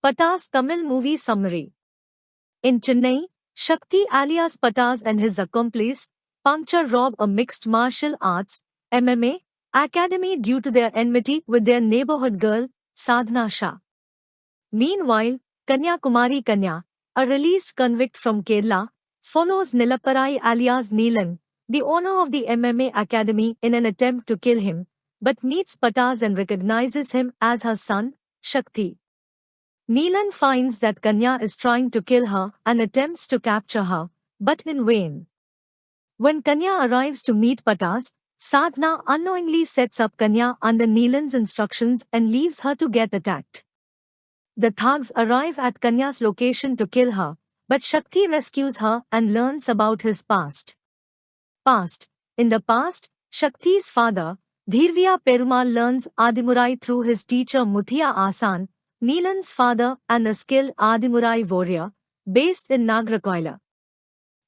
Pataz Tamil movie summary. In Chennai, Shakti alias Pataz and his accomplice, Puncture rob a mixed martial arts MMA academy due to their enmity with their neighborhood girl, Sadhna Shah. Meanwhile, Kanya Kumari Kanya, a released convict from Kerala, follows Nilapparai alias Neelan, the owner of the MMA academy, in an attempt to kill him, but meets Pataz and recognizes him as her son, Shakti. Neelan finds that Kanya is trying to kill her and attempts to capture her, but in vain. When Kanya arrives to meet Pataz, Sadhna unknowingly sets up Kanya under Neelan's instructions and leaves her to get attacked. The thugs arrive at Kanya's location to kill her, but Shakti rescues her and learns about his past. In the past, Shakti's father, Dhirviya Perumal, learns Adimurai through his teacher Muthia Asan, Neelan's father and a skilled Adimurai warrior, based in Nagrakoila.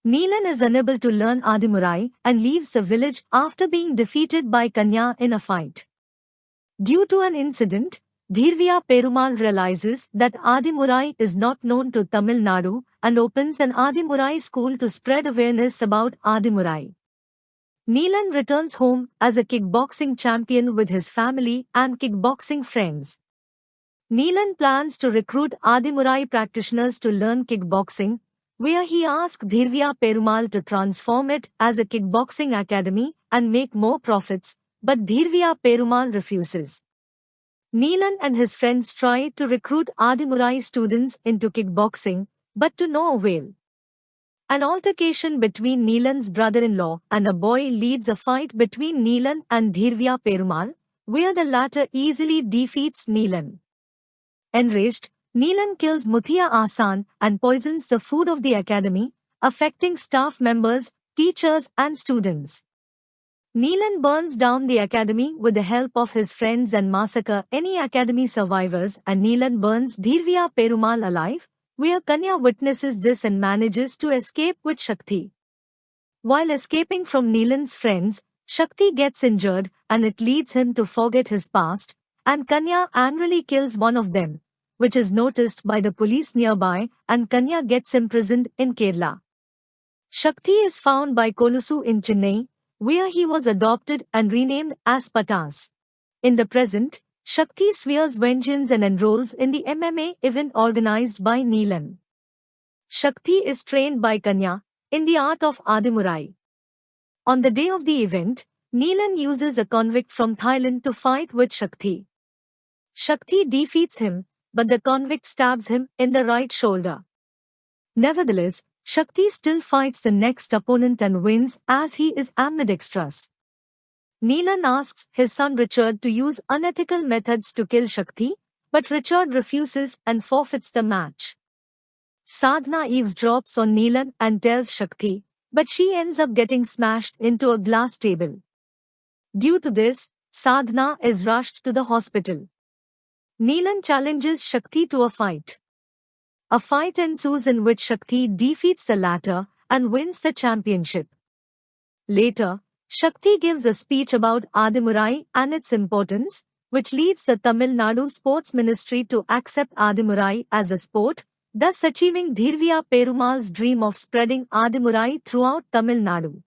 Neelan is unable to learn Adimurai and leaves the village after being defeated by Kanya in a fight. Due to an incident, Dhirviya Perumal realizes that Adimurai is not known to Tamil Nadu and opens an Adimurai school to spread awareness about Adimurai. Neelan returns home as a kickboxing champion with his family and kickboxing friends. Neelan plans to recruit Adimurai practitioners to learn kickboxing, where he asks Dhirviya Perumal to transform it as a kickboxing academy and make more profits, but Dhirviya Perumal refuses. Neelan and his friends try to recruit Adimurai students into kickboxing, but to no avail. An altercation between Neelan's brother-in-law and a boy leads a fight between Neelan and Dhirviya Perumal, where the latter easily defeats Neelan. Enraged, Neelan kills Muthia Asan and poisons the food of the academy, affecting staff members, teachers and students. Neelan burns down the academy with the help of his friends and massacres any academy survivors, and Neelan burns Dhirviya Perumal alive, where Kanya witnesses this and manages to escape with Shakti. While escaping from Neelan's friends, Shakti gets injured and it leads him to forget his past, and Kanya angrily kills one of them, which is noticed by the police nearby, and Kanya gets imprisoned in Kerala. Shakti is found by Kolusu in Chennai, where he was adopted and renamed as Pataz. In the present, Shakti swears vengeance and enrolls in the MMA event organized by Neelan. Shakti is trained by Kanya in the art of Adimurai. On the day of the event, Neelan uses a convict from Thailand to fight with Shakti. Shakti defeats him, but the convict stabs him in the right shoulder. Nevertheless, Shakti still fights the next opponent and wins as he is ambidextrous. Neelan asks his son Richard to use unethical methods to kill Shakti, but Richard refuses and forfeits the match. Sadhna eavesdrops on Neelan and tells Shakti, but she ends up getting smashed into a glass table. Due to this, Sadhna is rushed to the hospital. Neelan challenges Shakti to a fight. A fight ensues in which Shakti defeats the latter and wins the championship. Later, Shakti gives a speech about Adimurai and its importance, which leads the Tamil Nadu Sports Ministry to accept Adimurai as a sport, thus achieving Dhirviya Perumal's dream of spreading Adimurai throughout Tamil Nadu.